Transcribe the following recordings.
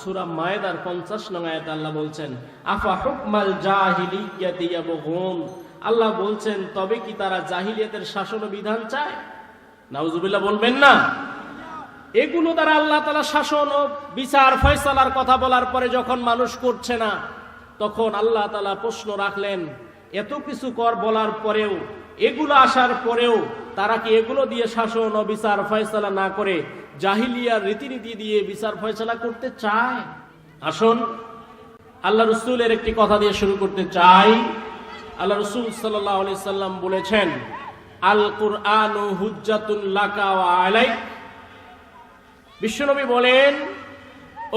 সূরা মায়েদার 50 নং আয়াতে আল্লাহ বলছেন আফা হুকমাল জাহিলিয়াতি ইয়াবগুন, আল্লাহ বলছেন তবে কি তারা জাহিলিয়াতের শাসন ও বিধান চায়? নাউজুবিল্লাহ বলবেন না। এগুলো দ্বারা আল্লাহ তাআলা শাসন ও বিচার ফয়সালার কথা বলার পরে যখন মানুষ করছে না, তখন আল্লাহ তাআলা প্রশ্ন রাখলেন এত কিছু বলার পরেও, এগুলো আসার পরেও তারা কি এগুলো দিয়ে শাসন ও বিচার ফয়সালা না করে জাহিলিয়ার রীতিনীতি দিয়ে বিচার ফয়সালা করতে চায়? আসুন আল্লাহ রাসূলের একটি কথা দিয়ে শুরু করতে চাই। আল্লাহ রাসূল সাল্লাল্লাহু আলাইহি সাল্লাম বলেছেন আল কুরআনু হুজ্জাতুন লাকা ওয়া আলাইক। বিশ্বনবী বলেন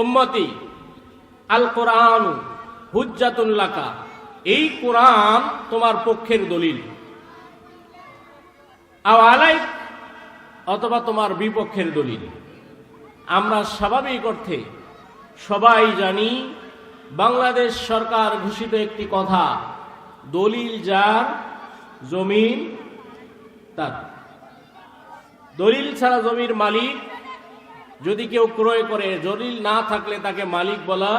উম্মতি আল কুরআনু হুজ্জাতুন লাকা, এই কোরআন তোমার পক্ষের দলিল, আও আলাইক অথবা তোমার বিপক্ষের দলিল। আমরা স্বাভাবিক অর্থে সবাই জানি বাংলাদেশ সরকার ঘোষিত একটি কথা, দলিল যার জমিন তার। দলিল ছাড়া জমির মালিক যদি কেউ ক্রয় করে, দলিল না থাকলে তাকে মালিক বলা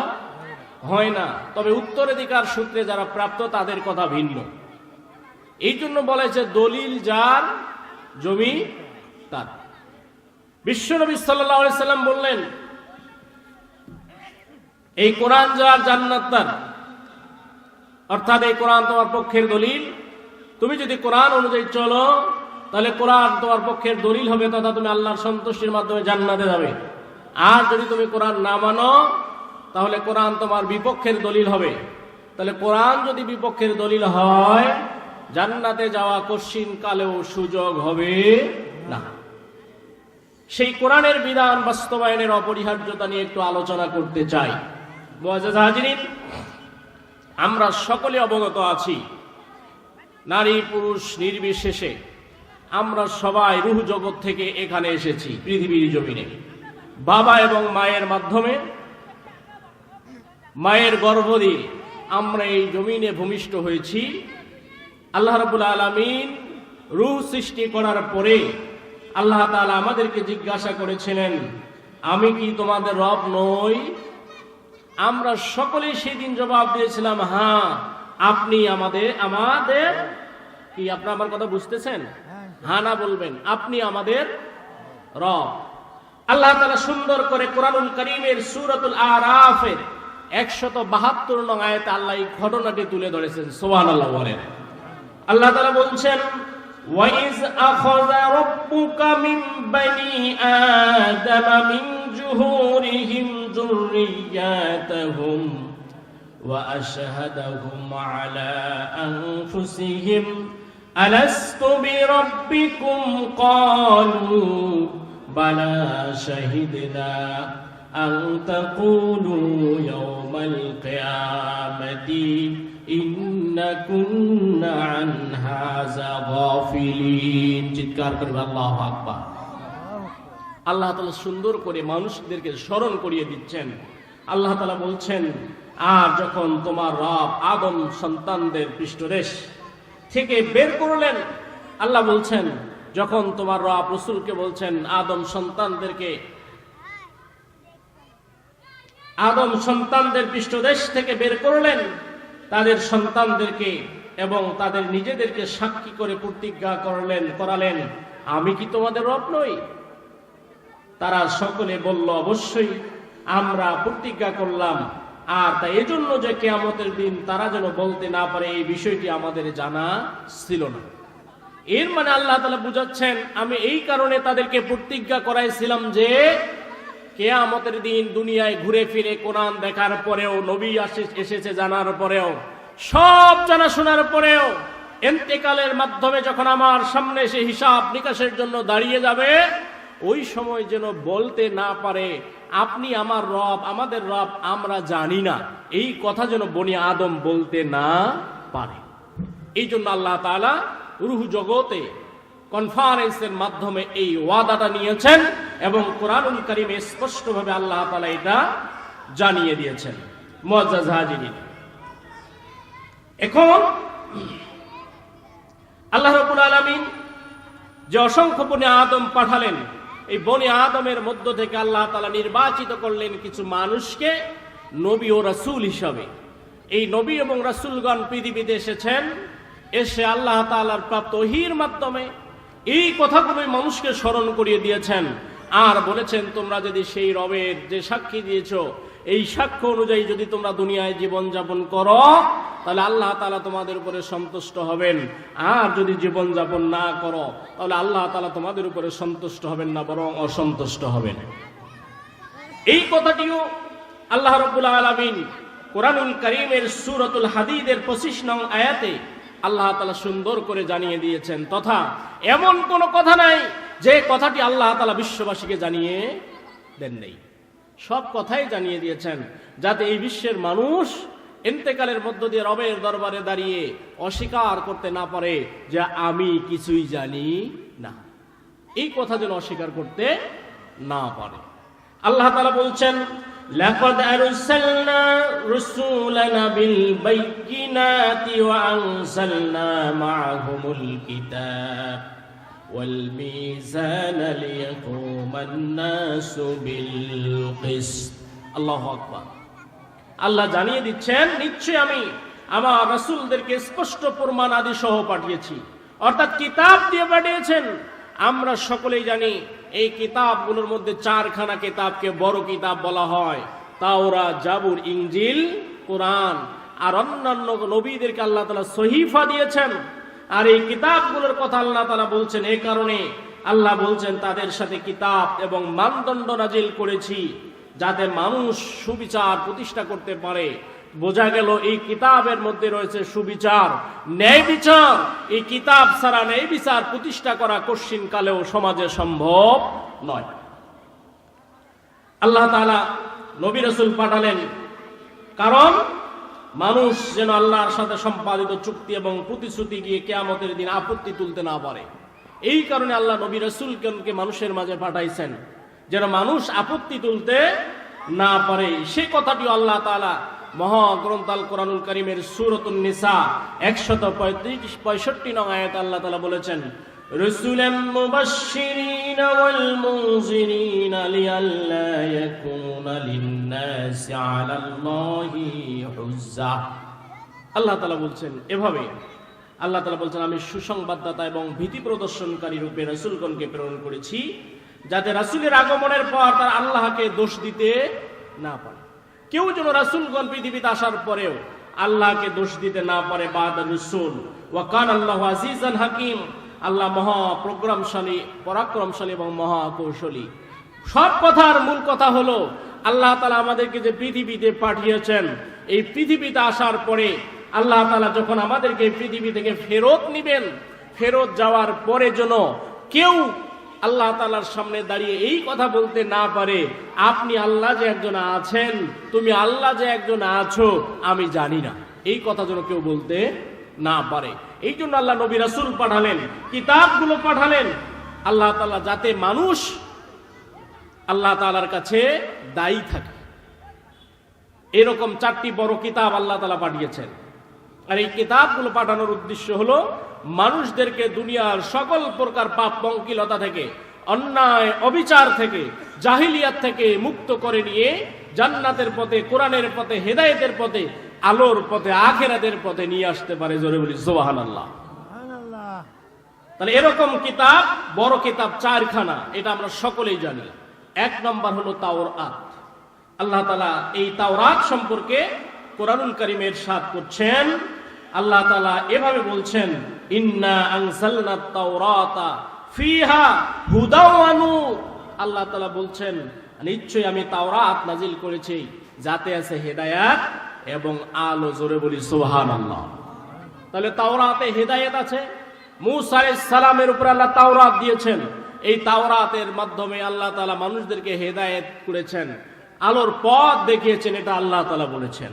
হয় না। তবে উত্তরাধিকার সূত্রে যারা প্রাপ্ত তাদের কথা ভিন্ন। এই জন্য বলেছে দলিল যার জমি তার। বিশ্বনবী সাল্লাল্লাহু আলাইহি সাল্লাম বললেন এই কোরআন যার জান্নাত তার, অর্থাৎ এই কোরআন তোমার পক্ষের দলিল। তুমি যদি কোরআন অনুযায়ী চলো তাহলে কোরআন তোমার পক্ষের দলিল হবে, তথা তুমি আল্লাহর সন্তুষ্টির মাধ্যমে জান্নাতে যাবে। আর যদি তুমি কোরআন না মানো তাহলে কোরআন তোমার বিপক্ষের দলিল হবে। তাহলে কোরআন যদি বিপক্ষের দলিল হয়, জান্নাতে যাওয়া কশিন কালেও সুযোগ হবে না। সেই কোরআনের বিধান বাস্তবায়নের অপরিহার্যতা নিয়ে একটু আলোচনা করতে চাই। মুআজ্জাজ হাজিরিন, আমরা সকলে অবগত আছি, নারী পুরুষ নির্বিশেষে আমরা সবাই রূহ জগৎ থেকে এখানে এসেছি পৃথিবীর জমিনে। বাবা এবং মায়ের মাধ্যমে, মায়ের গর্ভ দিয়ে আমরা এই জমিনে ভূমিষ্ঠ হয়েছি। আল্লাহ রাব্বুল আলামিন রূহ সৃষ্টি করার পরে আল্লাহ তাআলা আমাদেরকে জিজ্ঞাসা করেছিলেন আমি কি তোমাদের রব নই? আমরা সকলেই সেদিন জবাব দিয়েছিলাম হ্যাঁ, আপনি আমাদের কি। আপনারা আমার কথা বুঝতেছেন? হ্যাঁ না বলবেন, আপনি আমাদের রব। আল্লাহ তাআলা সুন্দর করে কোরআনুল কারীমের সূরাতুল আরাফের 172 নং আয়াতে আল্লাহ এই ঘটনাটি তুলে ধরেছেন। সুবহানাল্লাহ বলেন। আল্লাহ তাআলা বলছেন ওয়াইজ আখাযা রাব্বুকা মিন বানি আদামা মিন জুহুরিহিম যুররিয়াতাহুম ওয়া আশহাদাহুম আলা আনফুসিহিম আলাস্তু বিরাব্বিকুম ক্বালু বালা শাহিদনা আন তাকুলু ইয়াওমাল কিয়ামাতি ইন্না কুন্না আন হাযা গাফিলিন। চিৎকার করে আল্লাহু আকবার। আল্লাহ তাআলা সুন্দর করে মানুষদেরকে স্মরণ করিয়ে দিচ্ছেন। আল্লাহ তাআলা বলছেন আর যখন তোমার রব আদম সন্তানদের পৃষ্ঠদেশ থেকে বের করলেন, আল্লাহ বলছেন যখন তোমার রব রাসূলকে বলছেন আদম সন্তানদের পৃষ্ঠদেশ থেকে বের করলেন, তাদের সন্তানদেরকে এবং তাদের নিজেদেরকে সাক্ষী করে প্রতিজ্ঞা করালেন আমি কি তোমাদের রব নই? তারা সকলে বলল অবশ্যই আমরা প্রতিজ্ঞা করলাম। আর তাই এজন্য যে কিয়ামতের দিন তারা যেন বলতে না পারে এই বিষয়টি আমাদের জানা ছিল না। এর মানে আল্লাহ তাআলা বুঝাচ্ছেন আমি এই কারণে তাদেরকে প্রতিজ্ঞা করাইছিলাম যে কিয়ামতের দিন দুনিয়ায় ঘুরে ফিরে কোরআন দেখার পরেও, নবী এসেছে জানার পরেও, সব জানা শোনার পরেও ইন্তেকালের মাধ্যমে যখন আমার সামনে এসে হিসাব নিকাশের জন্য দাঁড়িয়ে যাবে, ওই সময় যেন বলতে না পারে আপনি আমার রব, আমাদের রব আমরা জানি না, এই কথা যেন বনি আদম বলতে না পারে। এই জন্য আল্লাহ তাআলা রূহ জগতে কনফারেন্সের মাধ্যমে এই ওয়াদাটা নিয়েছেন এবং কোরআনুল কারীমে স্পষ্টভাবে আল্লাহ তাআলা এটা জানিয়ে দিয়েছেন। মুআজ্জাজ হাজিরিন, এখন আল্লাহ রাব্বুল আলামিন যে অসংখ্য বনি আদম পাঠালেন, এই বনি আদমের মধ্য থেকে আল্লাহ তাআলা নির্বাচিত করলেন কিছু মানুষকে নবী ও রাসূল হিসাবে। এই নবী এবং রাসূলগণ পৃথিবীতে এসেছেন, এসে আল্লাহ তাআলার প্রাপ্ত ওহীর মাধ্যমে এই কথাগুলোই মানুষকে স্মরণ করিয়ে দিয়েছেন, আর বলেছেন তোমরা যদি সেই রবের যে সাক্ষী দিয়েছো এই সাক্ষ্য অনুযায়ী যদি তোমরা দুনিয়ায় জীবন যাপন করো তাহলে আল্লাহ তাআলা তোমাদের উপরে সন্তুষ্ট হবেন, আর যদি জীবন যাপন না করো তাহলে আল্লাহ তাআলা তোমাদের উপরে সন্তুষ্ট হবেন না, বরং অসন্তুষ্ট হবেন। এই কথাটিও আল্লাহ রাব্বুল আলামিন কোরআনুল কারীমের সূরাতুল হাদীদের 25 নং আয়াতে আল্লাহ তাআলা সুন্দর করে জানিয়ে দিয়েছেন, তথা এমন কোন কথা নাই যে কথাটি আল্লাহ তাআলা বিশ্ববাসীকে জানিয়ে দেন নাই। সব কথাই জানিয়ে দিয়েছেন, যাতে এই বিশ্বের মানুষ ইন্তেকালের মধ্য দিয়ে রবের দরবারে দাঁড়িয়ে অস্বীকার করতে না পারে যে আমি কিছুই জানি না। এই কথা যেন অস্বীকার করতে না পারে। আল্লাহ তাআলা বলছেন, লাকাদ আরসালনা রাসূলানা বিল বাইয়িনাতি ওয়া আনসালনা মাআহুমুল কিতাব ওয়াল মিজানা লিয়াকুমান নাসু বিল কিসত। আল্লাহু আকবার। আল্লাহ জানিয়ে দিচ্ছেন, নিশ্চয়ই আমি আমার রাসূলদেরকে স্পষ্ট প্রমাণ আদি সহ পাঠিয়েছি, অর্থাৎ কিতাব দিয়ে পাঠিয়েছেন। আমরা সকলেই জানি এই কিতাবগুলোর মধ্যে 4খানা কিতাবকে বড় কিতাব বলা হয়, তাওরাত, জাবুর, ইনজিল, কোরআন। আর অন্যান্য নবীদেরকে আল্লাহ তাআলা সহিফা দিয়েছেন। আর এই কিতাবগুলোর কথা আল্লাহ তাআলা বলছেন, এই কারণে আল্লাহ বলছেন তাদের সাথে কিতাব এবং মানদণ্ড নাজিল করেছি যাতে মানুষ সুবিচার প্রতিষ্ঠা করতে পারে। বোঝা গেল এই কিতাবের মধ্যে রয়েছে সুবিচার, ন্যায় বিচার। এই কিতাব ছাড়া ন্যায় বিচার প্রতিষ্ঠা করা কঠিন কালেও সমাজে সম্ভব নয়। আল্লাহ তাআলা নবী রাসূল পাঠালেন কারণ মানুষ যেন আল্লাহর সাথে সম্পাদিত চুক্তি এবং প্রতিশ্রুতি গিয়ে কিয়ামতের দিন আপত্তি তুলতে না পারে। এই কারণে আল্লাহ নবী রাসূলকে মানুষের মাঝে পাঠাইছেন যেন মানুষ আপত্তি তুলতে না পারে। সেই কথাটি আল্লাহ তাআলা মহাগ্রন্থ আল কোরআনুল কারীমের সূরাতুন নিসা 165 নং আয়াতে আল্লাহ তাআলা বলেছেন, রাসূলাম মুবাশশিরিনা ওয়াল মুনজিরিনা লিআল্লা ইয়াকুনা লিন-নাসি আলাল্লাহি হুজ্জা। আল্লাহ তাআলা বলছেন এভাবে, আল্লাহ তাআলা বলছেন আমি সুসংবাদদাতা এবং ভীতি প্রদর্শনকারী রূপে রাসূলগণকে প্রেরণ করেছি যাতে রাসূলের আগমনের পর তার আল্লাহকে দোষ দিতে না পারে। কেউ যেন রাসূলগণ পৃথিবীতে আসার পরেও আল্লাহকে দোষ দিতে না পারে। বাদা রাসূল ওয়া কানা আল্লাহু আজিজান হাকীম। আল্লাহ মহা প্রোগ্রামশালী, পরাক্রমশালী এবং মহা কৌশলী। সব কথার মূল কথা হলো আল্লাহ তাআলা আমাদেরকে যে পৃথিবীতে পাঠিয়েছেন, এই পৃথিবীতে আসার পরে আল্লাহ তাআলা যখন আমাদেরকে এই পৃথিবী থেকে ফেরত নিবেন, ফেরত যাওয়ার পরে যেন কেউ আল্লাহ তাআলার সামনে দাঁড়িয়ে এই কথা বলতে না পারে, আপনি আল্লাহ যে একজন আছেন, তুমি আল্লাহ যে একজন আছো আমি জানি না। এই কথা যেন কেউ বলতে না পারে। এই জন্য আল্লাহ নবী রাসূল পাঠালেন, কিতাবগুলো পাঠালেন আল্লাহ তাআলা, যাতে মানুষ আল্লাহ তাআলার কাছে দায়ী থাকে। এরকম 4টি বড় কিতাব আল্লাহ তাআলা পাঠিয়েছেন। আর এই কিতাবগুলো পাঠানোর উদ্দেশ্য হলো মানুষদেরকে দুনিয়ার সকল প্রকার পাপ পঙ্কিলতা থেকে, অন্যায় অবিচার থেকে, জাহিলিয়াত থেকে মুক্ত করে নিয়ে জান্নাতের পথে, কোরআনের পথে, হেদায়েতের পথে, আলোর পথে, আখিরাতের পথে নিয়ে আসতে পারে। জোরে বলি সুবহানাল্লাহ। তাহলে এরকম কিতাব, বড় কিতাব 4খানা, এটা আমরা সকলেই জানি। 1 নম্বর হলো তাওরাত। আল্লাহ তাআলা এই তাওরাত সম্পর্কে কোরআনুল কারীমে ইরশাদ করছেন, আল্লাহ তাআলা এভাবে বলছেন, ইন্না আনজালনাত তাওরাতা ফিহা হুদা ওয়া নূর। আল্লাহ তাআলা বলছেন নিশ্চয়ই আমি তাওরাত নাজিল করেছি যাতে আছে হেদায়েত এবং আলো। জোরে বলি সুবহানাল্লাহ। তাহলে তাওরাতে হেদায়েত আছে। মূসা আলাইহিস সালামের উপর আল্লাহ তাওরাত দিয়েছেন। এই তাওরাতের মাধ্যমে আল্লাহ তাআলা মানুষদেরকে হেদায়েত করেছেন, আলোর পথ দেখিয়েছেন, এটা আল্লাহ তাআলা বলেছেন।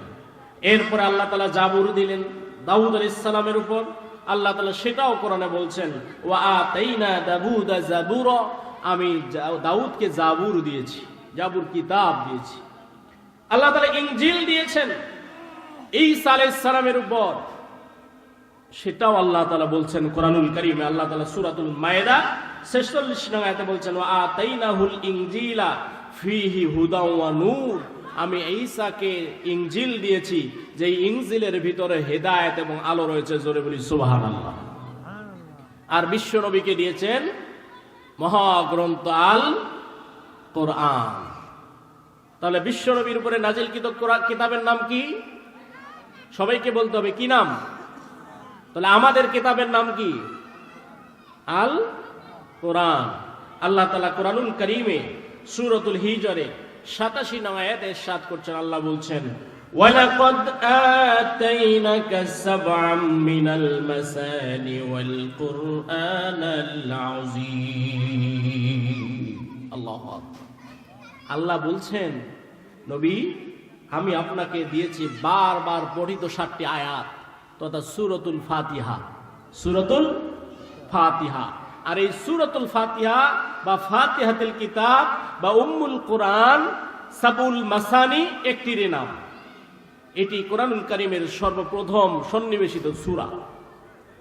এরপরে আল্লাহ তাআলা জাবুর দিলেন দাউদ আলাইহিস সালামের উপর। আল্লাহ তাআলা সেটাও কোরআনে বলছেন, ওয়া আতাইনা দাউদা জাবুরা। আমি দাউদকে জাবুর দিয়েছি, জাবুর কিতাব দিয়েছি। আল্লাহ তাআলা ইনজিল দিয়েছেন ঈসা আলাইহিস সালামের উপর, সেটাও আল্লাহ তাআলা বলছেন কোরআনুল কারীমে। আল্লাহ তাআলা সূরাতুল মায়েদা 46 নং আয়াতে বলছেন ওয়া আতাইনাহুল ইনজিলা ফীহি হুদাও ওয়া নূর, আমি ঈসাকে ইনজিল দিয়েছি, যে ইনজিলের ভিতরে হেদায়েত এবং আলো রয়েছে। জোরে বলি সুবহানাল্লাহ। আর বিশ্ব নবীকে দিয়েছেন মহাগ্রন্থ আল কোরআন। তাহলে বিশ্ব নবীর উপরে নাজিলকৃত কিতাবের নাম কি? সবাইকে বলতে হবে কি নাম? তাহলে আমাদের কিতাবের নাম কি? আল কোরআন। আল্লাহ তাআলা কোরআনুল কারীমে সূরাতুল হিজরে 87 নং আয়াতে ইরশাদ করছেন, আল্লাহ বলছেন ওয়ালাকাদ আতাইনাকা সাবআম মিনাল মাসানি ওয়াল কুরআনাল আযীম। আল্লাহু আকবার। আল্লাহ বলছেন নবী আমি আপনাকে দিয়েছি বারবার পঠিত 7টি আয়াত তথা সূরাতুল ফাতিহা। সূরাতুল ফাতিহা। আর এই সূরাতুল ফাতিহা বা ফাতিহাতুল কিতাব বা উম্মুল কোরআন সাবুল মাসানি একটির নাম। এটি কোরআনুল কারীমের সর্বপ্রথম সন্নিবেশিত সূরা।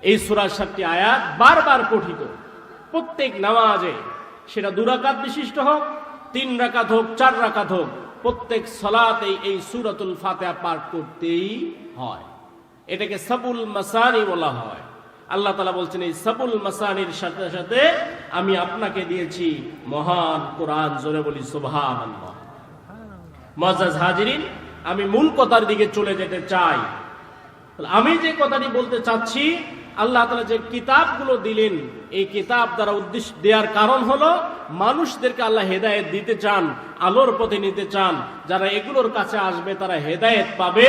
এই সূরার 7টি আয়াত বারবার পঠিত প্রত্যেক নামাজে, সেটা 2 রাকাত বিশিষ্ট হোক, 3 রাকাত হোক, 4 রাকাত হোক, প্রত্যেক সালাতেই এই সূরাতুল ফাতিহা পাঠ করতেই হয়। এটাকে সাবুল মাসানি বলা হয়। আল্লাহ তাআলা বলছেন এই সাবুল মাসানির সাথে সাথে আমি আপনাকে দিয়েছি মহান কোরআন। জোরে বলি সুবহানাল্লাহ। মুআজ্জাজ হাজিরিন, আমি মূল কথার দিকে চলে যেতে চাই। আমি যে কথাটি বলতে চাচ্ছি, আল্লাহ তাআলা যে কিতাবগুলো দিলেন, এই কিতাব দ্বারা উদ্দেশ্য দেওয়ার কারণ হলো মানুষদেরকে আল্লাহ হেদায়েত দিতে চান, আলোর পথে নিতে চান। যারা এগুলোর কাছে আসবে তারা হেদায়েত পাবে,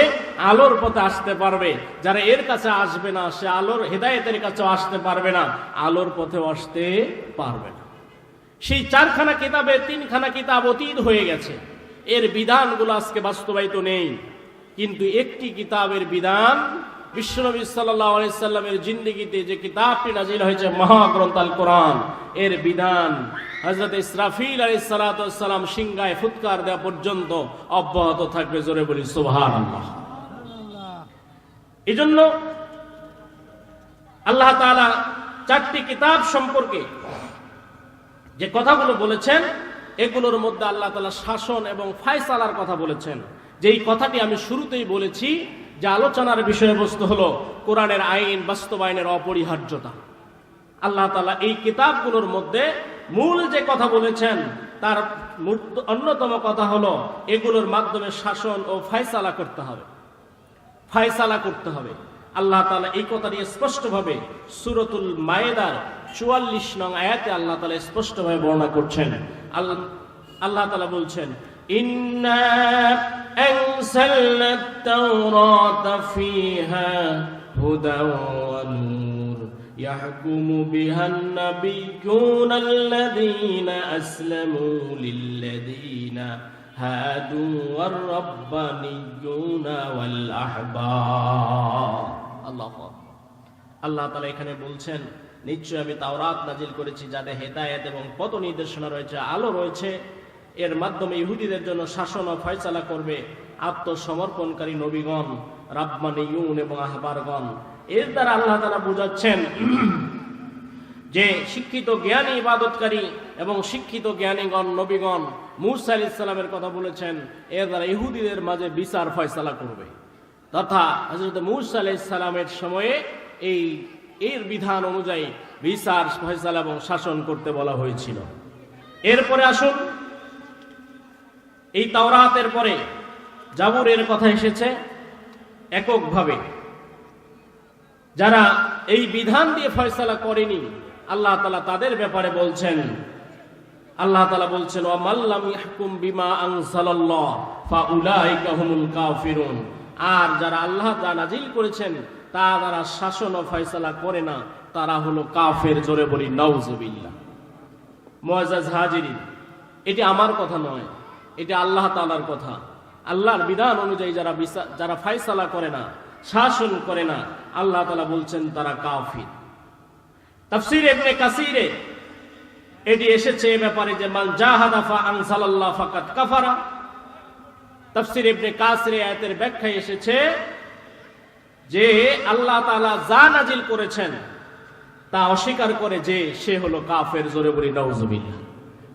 আলোর পথে আসতে পারবে। যারা এর কাছে আসবে না, সে আলোর হেদায়েতের কাছে আসতে পারবে না, আলোর পথে আসতে পারবে না। সেই 4খানা কিতাবে 3খানা কিতাব অতীত হয়ে গেছে, এর বিধানগুলো আজকে বাস্তবায়িত নেই। কিন্তু একটি কিতাবের বিধান বিশ্বনবী সাল্লাল্লাহু আলাইহি সাল্লামের জিন্দেগিতে যে কিতাবটি নাজিল হয়েছে মহাগ্রন্থ আল কোরআন, এর বিধান হযরত ইসরাফিল আলাইহিস সালাতু ওয়াস সালাম সিংহায় ফুৎকার দেওয়া পর্যন্ত অব্যাহত থাকবে। জোরে বলি সুবহানাল্লাহ। এজন্য আল্লাহ তাআলা 4টি কিতাব সম্পর্কে যে কথাগুলো বলেছেন, এগুলোর মধ্যে আল্লাহ তাআলা শাসন এবং ফয়সালার কথা বলেছেন। যেই কথাটি আমি শুরুতেই বলেছি যে আলোচনার বিষয়বস্তু হলো কোরআনের আইন বাস্তবায়নের অপরিহার্যতা। আল্লাহ তাআলা এই কিতাবগুলোর মধ্যে মূল যে কথা বলেছেন তার অন্যতম কথা হলো এগুলোর মাধ্যমে শাসন ও ফয়সালা করতে হবে। ফয়সালা করতে হবে। আল্লাহ তাআলা এই কথাটি স্পষ্টভাবে সূরাতুল মায়েদার 44 নং আয়াতে আল্লাহ তাআলা স্পষ্টভাবে বর্ণনা করছেন। আল্লাহ তাআলা বলছেন ইন্না আনসালনাত তাওরাতা ফিহা হুদাও ওয়া নূর ইয়াহকুমু বিহান নাবিয়্যুনা আল্লাযীনা আসলামু লিল্লাযীনা হাদু ওয়ার রাব্বানিয়্যুনা ওয়াল আহবার। আল্লাহ তাআলা এখানে বলছেন নিশ্চয় আমি তাওরাত নাজিল করেছি যাতে হেদায়েত এবং পথ নির্দেশনা রয়েছে, আলো রয়েছে। এর মাধ্যমে ইহুদিদের জন্য শাসন ও ফয়সালা করবে আত্মসমর্পণকারী নবীগণ, রাব্বানিয়ুন এবং আহবারগণ। এর দ্বারা আল্লাহ তাআলা বুঝাচ্ছেন যে শিক্ষিত জ্ঞানী ইবাদতকারী এবং শিক্ষিত জ্ঞানীগণ নবীগণ মূসা আলাইহিস সালামের কথা বলেছেন। এর দ্বারা ইহুদিদের মাঝে বিচার ফয়সালা করবে, তথা হযরত মূসা আলাইহিস সালামের সময়ে এর বিধান অনুযায়ী বিচার ফয়সালা এবং শাসন করতে বলা হয়েছিল। এরপরে আসুন, এই তাওরাতের পরে জাবুরের কথা এসেছে এককভাবে। যারা এই বিধান দিয়ে ফয়সালা করেনি আল্লাহ তাআলা তাদের ব্যাপারে বলছেন, আল্লাহ তাআলা বলছেন ওয়া মাল্লাম ইয়াহকুম বিমা আনজালাল্লাহ ফাউলাইকা হুমুল কাফিরুন। আর যারা আল্লাহ যা নাজিল করেছেন তা যারা শাসন ও ফয়সালা করে না তারা হলো কাফের। জোরে বলি নাউজুবিল্লাহ। মুআজ্জাজ হাজিরিন, এটি আমার কথা নয়, এটা আল্লাহ তাআলার কথা। আল্লাহর বিধান অনুযায়ী যারা ফয়সালা করে না, শাসন করে না, আল্লাহ তাআলা বলছেন তারা কাফির। তাফসীর ইবনে কাসিরে এটি এসেছে এ ব্যাপারে যে মান জাহাদা ফা আনসালাল্লাহ ফাকাত কাফারা। তাফসীর ইবনে কাসিরে আয়াতের ব্যাখ্যায় এসেছে যে আল্লাহ তাআলা যা নাজিল করেছেন তা অস্বীকার করে যে সে হলো কাফের। জোরে বলি নাউজুবিল্লাহ।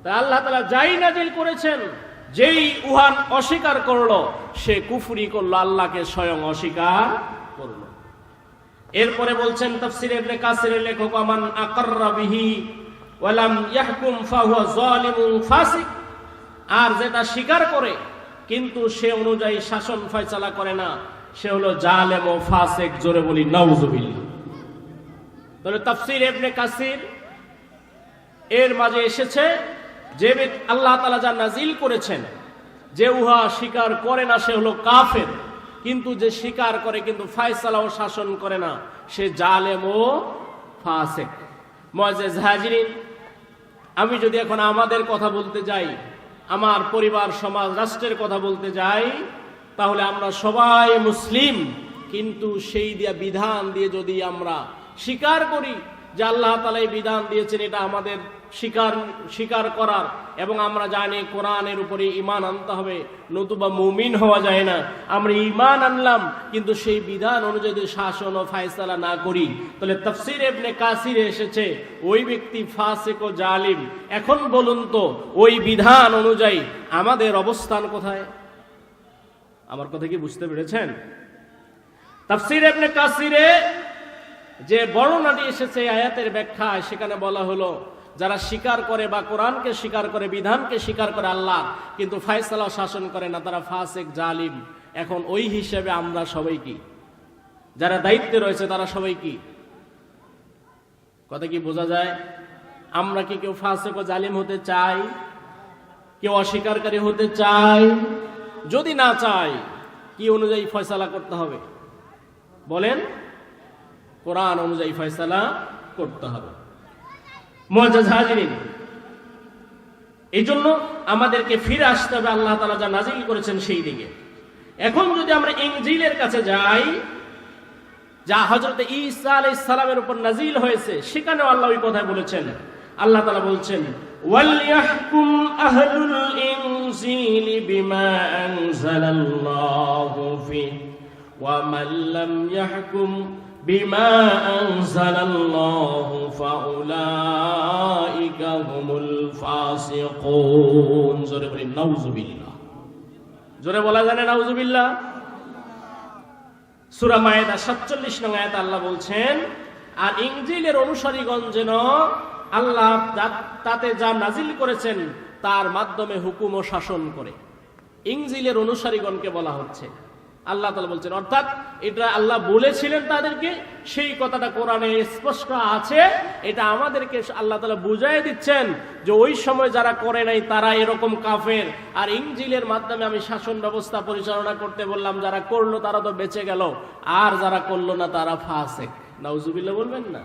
তাই আল্লাহ তাআলা যাই নাজিল করেছেন, যেই উহান অস্বীকার করলো সে কুফরি করলো, আল্লাহকে স্বয়ং অস্বীকার করলো। এরপরে বলছেন তাফসীরে ইবনে কাসিরের লেখক, আমান আকাররা বিহি ওয়া লাম ইয়াহকুম ফাহুয়া যালিমুন ফাসিক। আর যেটা স্বীকার করে কিন্তু সে অনুযায়ী শাসন ফয়সালা করে না, সে হলো জালেম ও ফাসিক। জোরে বলি নাউজুবিল্লাহ। তাহলে তাফসীর ইবনে কাসির এর মাঝে এসেছে যে আল্লাহ তাআলা যা নাজিল করেছেন, যে উহা স্বীকার করে না সে হলো কাফের, কিন্তু যে স্বীকার করে কিন্তু ফয়সালা ও শাসন করে না সে জালেম ও ফাসিক। মুআজ্জাজ হাজিরিন, আমি যদি এখন আমাদের কথা বলতে যাই, আমার পরিবার, সমাজ, রাষ্ট্রের কথা বলতে যাই, তাহলে আমরা সবাই মুসলিম, কিন্তু সেই দিয়া বিধান দিয়ে যদি আমরা স্বীকার করি যে আল্লাহ তাআলা এই বিধান দিয়েছেন, এটা আমাদের স্বীকার করার, এবং আমরা জানি কোরআনের উপরে ঈমান আনতে হবে, নতুবা মুমিন হওয়া যায় না। আমরা ঈমান আনলাম কিন্তু সেই বিধান অনুযায়ী শাসন ও ফয়সালা না করি, তাহলে তাফসীর ইবনে কাসিরে এসেছে ওই ব্যক্তি ফাসিক ও জালিম। এখন বলুন তো ওই বিধান অনুযায়ী আমাদের অবস্থান কোথায়? আমার কথা কি বুঝতে পেরেছেন? তাফসীর ইবনে কাসিরে যে বর্ণনাটি এসেছে আয়াতের ব্যাখ্যায়, সেখানে বলা হলো যারা স্বীকার করে বা কোরআনকে স্বীকার করে, বিধানকে স্বীকার করে আল্লাহ, কিন্তু ফয়সালা শাসন করে না, তারা ফাসিক জালিম। এখন ওই হিসেবে আমরা সবাই কি, যারা দায়িত্বে রয়েছে তারা সবাই কি? কথা কি বোঝা যায়? আমরা কি কেউ ফাসিক ও জালিম হতে চাই? কেউ অস্বীকারকারী হতে চাই? যদি না চাই, কি অনুযায়ী ফয়সালা করতে হবে বলেন? কোরআন অনুযায়ী ফয়সালা করতে হবে। মুআজ্জাজ হাজিরিন, এই জন্য আমাদেরকে ফিরে আসতে হবে আল্লাহ তাআলা যা নাজিল করেছেন সেই দিকে। এখন যদি আমরা ইনজিলের কাছে যাই, যা হযরত ঈসা আলাইহিস সালামের উপর নাজিল হয়েছে, সেখানেও আল্লাহ ওই কথা বলেছেন। আল্লাহ তাআলা বলছেন, ওয়ালইয়াহকুম আহলুল ইনজিলি বিমা আনজালাল্লাহু ফিহি ওয়া মান লাম ইয়াহকুম বিমা আনজালাল্লাহু ফাউলাইকা হুমুল ফাসিকুন। জোরে বলি নাউজুবিল্লাহ। জোরে বলা যায় না নাউজুবিল্লাহ? সূরা মায়েদা 47 নং আয়াতে আল্লাহ বলছেন, আর ইনজিলের অনুসারীগণ যেন আল্লাহ তাতে যা নাজিল করেছেন তার মাধ্যমে হুকুম ও শাসন করে। ইনজিলের অনুসারীগণকে বলা হচ্ছে, আল্লাহ তাআলা বলছেন, অর্থাৎ এটা আল্লাহ বলেছিলেন তাদেরকে, সেই কথাটা কোরআনে স্পষ্ট আছে। এটা আমাদেরকে আল্লাহ তাআলা বুঝাই দিচ্ছেন যে ওই সময় যারা করে নাই তারা এরকম কাফের, আর ইনজিলের মাধ্যমে আমি শাসন ব্যবস্থা পরিচালনা করতে বললাম, যারা করলো তারা তো বেঁচে গেল, আর যারা করলো না তারা ফাসিক। নাউজুবিল্লাহ বলবেন না?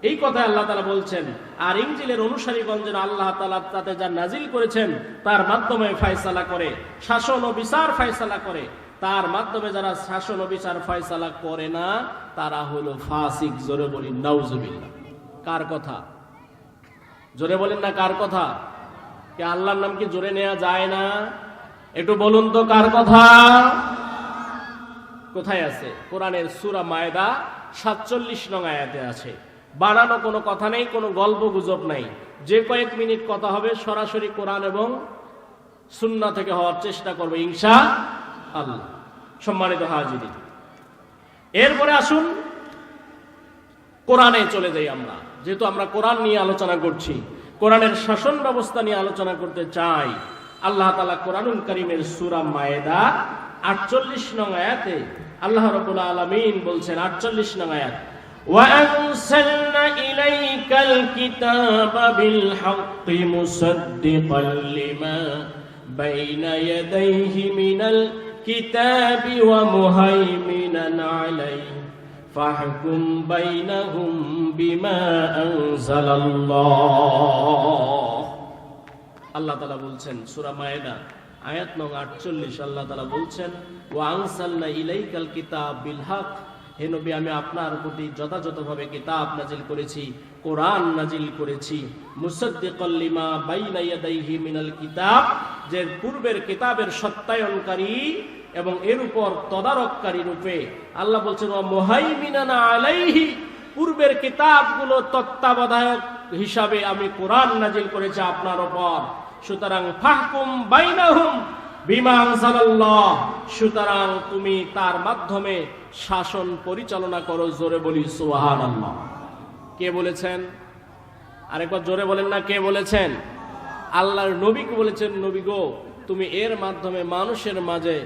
এই কথা আল্লাহ তাআলা বলছেন। আর ইনজিলের অনুসারীগণ যেন আল্লাহ তাআলা তাতে যা নাজিল করেছেন তার মাধ্যমে ফয়সালা করে, শাসন ও বিচার ফয়সালা করে। তার মাধ্যমে যারা শাসন ও বিচার ফয়সালা করে না তারা হলো ফাসিক। জোরে বলি নাউজুবিল্লাহ। কার কথা? জোরে বলেন না কার কথা? কে আল্লাহর নাম কি জোরে নেওয়া যায় না? একটু বলুন তো কার কথা? কোথায় আছে? কোরআনের সূরা মায়েদা 47 নং আয়াতে আছে। বানানো কোনো কথা নেই, কোনো গল্প গুজব নাই। যে কয়েক মিনিট কথা হবে সরাসরি কোরআন এবং সুন্নাহ থেকে হওয়ার চেষ্টা করবে ইনশাআল্লাহ। সম্মানিত হাজিরিন, এরপরে আসুন কোরআনে চলে যাই আমরা। যেহেতু আমরা কোরআন নিয়ে আলোচনা করছি, কোরআনের শাসন ব্যবস্থা নিয়ে আলোচনা করতে চাই। আল্লাহ তাআলা কোরআনুল কারীমের সূরা মায়েদা 48 নং আয়াতে আল্লাহ রাব্বুল আলামিন বলছেন, 48 নং আয়াত, وَأَنزَلْنَا إِلَيْكَ الْكِتَابَ بِالْحَقِّ مُصَدِّقًا لِمَا بَيْنَ يَدَيْهِ مِنَ الْكِتَابِ وَمُهَيْمِنًا عَلَيْهِ فَاحْكُمْ بَيْنَهُمْ بِمَا أَنزَلَ اللَّهُ। আল্লাহ তাআলা বলছেন সূরা মায়েদা আয়াত নং 48, আল্লাহ তাআলা বলছেন, وَأَنزَلْنَا إِلَيْكَ الْكِتَابَ بِالْحَقِّ, হে নবী আমি আপনার প্রতি যথাযথভাবে কিতাব নাজিল করেছি, কোরআন নাজিল করেছি। মুসাদ্দিকাল লিমা বাইনা ইয়াদাইহি মিনাল কিতাব, যে পূর্বের কিতাবের সত্যায়নকারী এবং এর উপর তদারককারী রূপে। আল্লাহ বলছেন ওয়া মুহাইমিনান আলাইহি, পূর্বের কিতাবগুলো তত্ত্বাবধায়ক হিসাবে আমি কোরআন নাজিল করেছি আপনার উপর। সুতরাং ফাহকুম বাইনাহুম বিমা আনজালাল্লাহ, সুতরাং তুমি তার মাধ্যমে শাসন পরিচালনা করো। জোরে বলি সুবহানাল্লাহ। কে বলেছেন? আরেকবার জোরে বলেন না, কে বলেছেন? আল্লাহর নবীকে বলেছেন, নবী গো, তুমি এর মাধ্যমে মানুষের মাঝে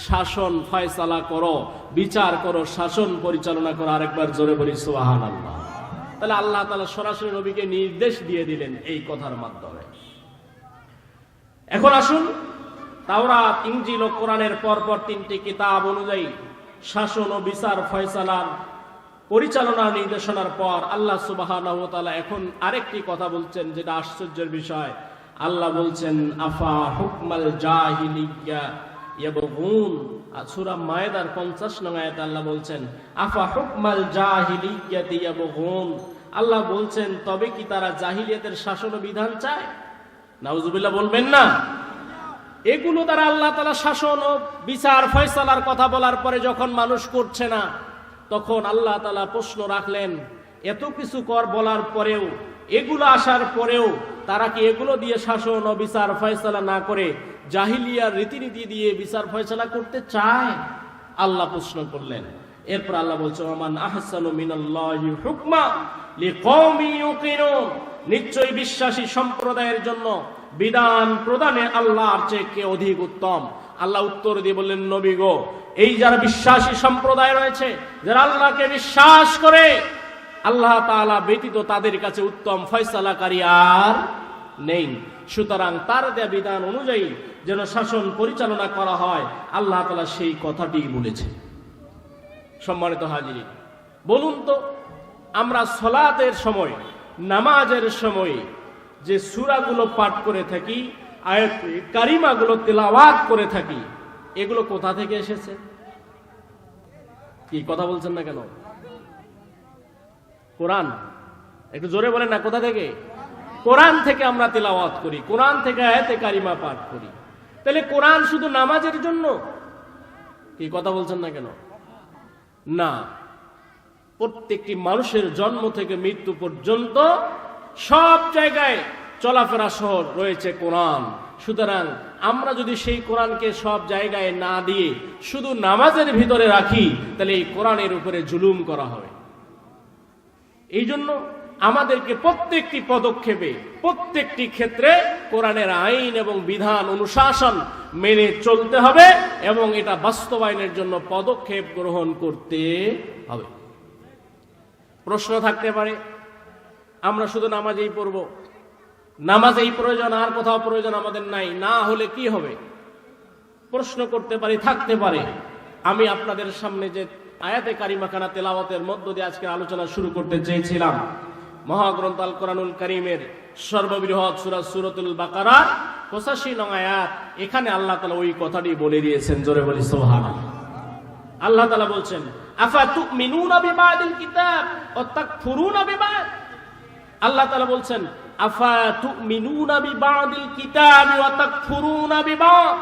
শাসন ফয়সালা করো, বিচার করো, শাসন পরিচালনা করো। আরেকবার জোরে বলি সুবহানাল্লাহ। তাহলে আল্লাহ তাআলা সরাসরি নবীকে নির্দেশ দিয়ে দিলেন এই কথার মাধ্যমে। এখন আসুন, তাওরাত, ইনজিল ও কোরআনের পরপর তিনটি কিতাব অনুযায়ী শাসন ও বিচার ফয়সালার পরিচালনার নির্দেশনার পর আল্লাহ সুবহানাহু ওয়া তাআলা এখন আরেকটি কথা বলছেন, যেটা আশ্চর্যের বিষয়। আল্লাহ বলছেন আফা হুকমাল জাহিলিয়্যা ইয়াবগুন। সূরা মায়েদার 50 নং আয়াতে আল্লাহ বলছেন আফা হুকমাল জাহিলিয়্যাতি ইয়াবগুন। আল্লাহ বলছেন তবে কি তারা জাহিলিয়াতের শাসন ও বিধান চায়? নাউজুবিল্লাহ বলবেন না? এগুলো দ্বারা আল্লাহ তাআলা শাসন ও বিচার ফয়সালার কথা বলার পরে যখন মানুষ করছে না, তখন আল্লাহ তাআলা প্রশ্ন রাখলেন, এত কিছু বলার পরেও, এগুলো আসার পরেও তারা কি এগুলো দিয়ে শাসন ও বিচার ফয়সালা না করে জাহিলিয়ার রীতিনীতি দিয়ে বিচার ফয়সালা করতে চায়? আল্লাহ প্রশ্ন করলেন। এরপর আল্লাহ বলছে ওমান আহসানু মিনাল্লাহি হুকমা লিকওমি ইউকিনুন। নিশ্চয়ই বিশ্বাসী সম্প্রদায়ের জন্য বিধান প্রদানে আল্লাহর চেয়ে কে অধিক উত্তম? আল্লাহ উত্তর দিয়ে বললেন, নবী গো, এই যারা বিশ্বাসী সম্প্রদায় রয়েছে, যারা আল্লাহকে বিশ্বাস করে, আল্লাহ তাআলা ব্যতীত তাদের কাছে উত্তম ফয়সালাকারী আর নেই। সুতরাং তার দেয়া বিধান অনুযায়ী যেন শাসন পরিচালনা করা হয়, আল্লাহ তাআলা সেই কথাটি বলেছে। সম্মানিত হাজিরিন, বলুন তো, আমরা সালাতের সময়, নামাজের সময় যে সূরাগুলো পাঠ করে থাকি, আয়াত কারিমাগুলো তেলাওয়াত করে থাকি, এগুলো কোথা থেকে এসেছে? কি কথা বলছেন না কেন? কোরআন। একটু জোরে বলেন না, কোথা থেকে? কোরআন থেকে আমরা তেলাওয়াত করি, কোরআন থেকে আয়াতে কারিমা পাঠ করি। তাহলে কোরআন শুধু নামাজের জন্য? কি কথা বলছেন না কেন? না, প্রত্যেকটি মানুষের জন্ম থেকে মৃত্যু পর্যন্ত সব জায়গায় চলাফেরা সহ রয়েছে কোরআন। সুতরাং আমরা যদি সেই কোরআনকে সব জায়গায় না দিয়ে শুধু নামাজের ভিতরে রাখি, তাহলে এই কোরআনের উপরে জুলুম করা হবে। এই জন্য আমাদেরকে প্রত্যেকটি পদক্ষেপে, প্রত্যেকটি ক্ষেত্রে কোরআনের আইন এবং বিধান, অনুশাসন মেনে চলতে হবে এবং এটা বাস্তবায়নের জন্য পদক্ষেপ গ্রহণ করতে হবে। প্রশ্ন থাকতে পারে, আমরা শুধু নামাজেই পড়ব, নামাজেই প্রয়োজন, আর কোথাও প্রয়োজন আমাদের নাই, না হলে কি হবে? প্রশ্ন করতে পারি, থাকতে পারে। আমি আপনাদের সামনে যে আয়াতে কারিমাখানা তেলাওয়াতের মধ্য দিয়ে আজকে আলোচনা শুরু করতে চেয়েছিলাম, মহাগ্রন্থ আল কোরআনুল কারীমের সর্ববৃহৎ সূরা সূরাতুল বাকারা 85 নং আয়াত, এখানে আল্লাহ তাআলা ওই কথাটি বলে দিয়েছেন। জোরে বলি সুবহানাল্লাহ। আল্লাহ তাআলা বলছেন আফা তুমিনুনা বিবাদিল কিতাব ওয়া তাকফুরুনা বিবাদ। আল্লাহ তাআলা বলছেন আফা তুমিনুনা বিবাদিল কিতাব ওয়া তাকফুরুনা বিবাদ।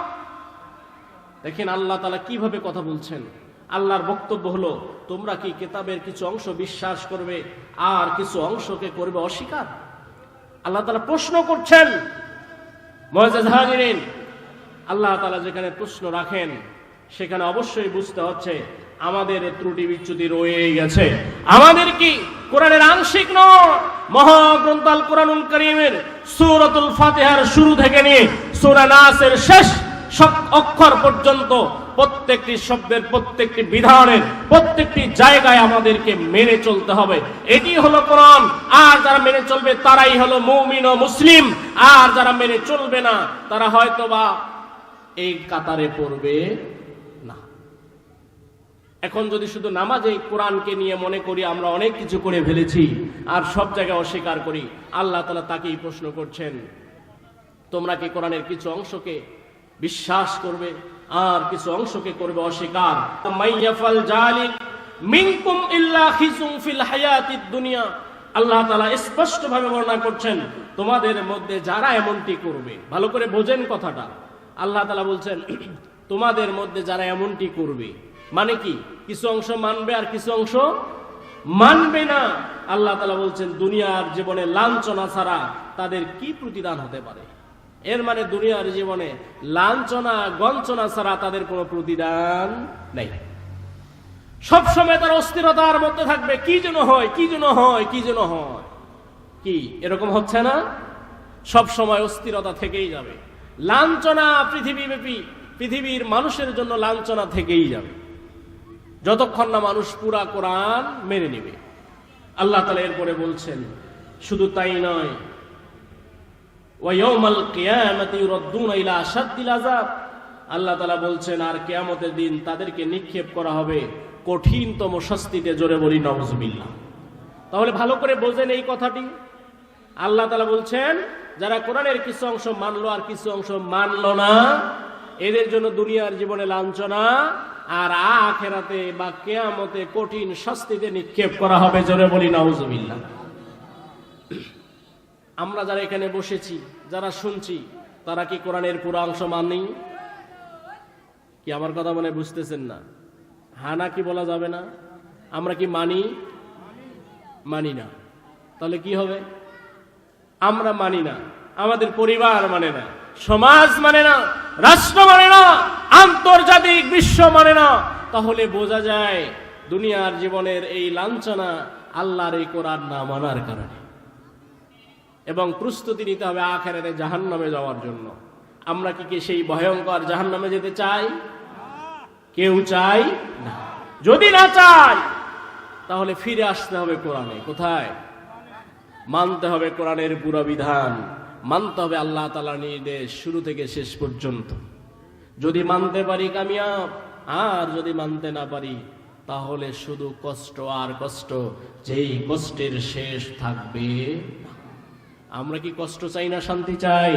দেখেন আল্লাহ তাআলা কিভাবে কথা বলছেন। আল্লাহর বক্তব্য হলো, তোমরা কি কিতাবের কিছু অংশ বিশ্বাস করবে আর কিছু অংশকে করবে অস্বীকার? আল্লাহ তাআলা প্রশ্ন করছেন। মুআজ্জাজ হাজিরিন, আল্লাহ তাআলা যেখানে প্রশ্ন রাখেন সেখানে অবশ্যই বুঝতে হচ্ছে আমাদের ত্রুটি বিচ্যুতি রয়ে গেছে। আমাদের কি কোরআনের আংশিক নয়, মহাগ্রন্থ আল কোরআনুল কারীমের সূরাতুল ফাতিহার শুরু থেকে নিয়ে সূরা নাসের শেষ অক্ষর পর্যন্ত প্রত্যেকটি শব্দের, প্রত্যেকটি বিধানের, প্রত্যেকটি জায়গায় আমাদেরকে মেনে চলতে হবে। এটি হলো কোরআন। আর যারা মেনে চলবে তারাই হলো মুমিন ও মুসলিম, আর যারা মেনে চলবে না তারা হয়তোবা এই কাতারে পড়বে না। এখন যদি শুধু নামাজে কোরআনকে নিয়ে মনে করি আমরা অনেক কিছু করে ফেলেছি আর সব জায়গায় অস্বীকার করি, আল্লাহ তাআলা তাকেই প্রশ্ন করছেন, তোমরা কি কোরআনের কিছু অংশকে বিশ্বাস করবে আর কিছু অংশকে করবে অস্বীকার? মাইয়াফাল জালিক মিনকুম ইল্লা খিজুন ফিল হায়াতিদ দুনিয়া। আল্লাহ তাআলা স্পষ্ট ভাবে বর্ণনা করছেন, তোমাদের মধ্যে যারা এমনটি করবে, ভালো করে বোঝেন কথাটা। আল্লাহ তাআলা বলছেন তোমাদের মধ্যে যারা এমনটি করবে, মানে কি? কিছু অংশ মানবে আর কিছু অংশ মানবে না, আল্লাহ তাআলা বলছেন দুনিয়ার জীবনে লাঞ্ছনা ছাড়া তাদের কি প্রতিদান হতে পারে। এর মানে দুনিয়ার জীবনে লাঞ্ছনা গঞ্চনা ছাড়া তাদের কোনো প্রতিদান নেই। সবসময় তার অস্থিরতার মধ্যে থাকবে, কি যেন হয়, কি যেন হয়, কি যেন হয়। কি এরকম হচ্ছে না? সব সময় অস্থিরতা থেকেই যাবে, লাঞ্ছনা পৃথিবীব্যাপী, পৃথিবীর মানুষের জন্য লাঞ্ছনা থেকেই যাবে যতক্ষণ না মানুষ পুরা কোরআন মেনে নেবে। আল্লাহ তাআলা এরপরে বলছেন শুধু তাই নয়, ওয়া ইয়াউমাল কিয়ামাতি ইউরাদ্দুনা ইলা আশাদ্দিল আযাব, আল্লাহ তাআলা বলছেন আর কিয়ামতের দিন তাদেরকে নিক্ষেপ করা হবে কঠিনতম শাস্তিতে। জোরে বলি নাউযুবিল্লাহ। তাহলে ভালো করে বোঝেন এই কথাটি। আল্লাহ তাআলা বলছেন যারা কোরআনের কিছু অংশ মানলো আর কিছু অংশ মানলো না, এদের জন্য দুনিয়ার জীবনে লাঞ্ছনা আর আখিরাতে বা কিয়ামতে কঠিন শাস্তিতে নিক্ষেপ করা হবে। জোরে বলি নাউযুবিল্লাহ। আমরা যারা এখানে বসেছি, যারা শুনছি, তারা কি কোরআনের পুরো অংশ মানি? কি আমার কথা মনে বুঝতেছেন না? হ্যাঁ না কি বলা যাবে না? আমরা কি মানি? মানি না। তাহলে কি হবে? আমরা মানি না, আমাদের পরিবার মানে না, সমাজ মানে না, রাষ্ট্র মানে না, আন্তর্জাতিক বিশ্ব মানে না। তাহলে বোঝা যায় দুনিয়ার জীবনের এই লাঞ্ছনা আল্লাহর এই কোরআন না মানার কারণে। এবং প্রস্তুতি নিতে হবে আখিরাতে জাহান্নামে যাওয়ার জন্য। আমরা কি সেই ভয়ঙ্কর জাহান্নামে যেতে চাই? কেউ চাই না। যদি না চাই তাহলে ফিরে আসতে হবে কোরআনে। কোথায়? মানতে হবে কোরআনের পুরো বিধান, মানতে হবে আল্লাহ তাআলার নির্দেশ শুরু থেকে শেষ পর্যন্ত। যদি মানতে পারি কামিয়াব, আর যদি মানতে না পারি তাহলে শুধু কষ্ট আর কষ্ট, যেই কষ্টের শেষ থাকবে। আমরা কি কষ্ট চাই না শান্তি চাই?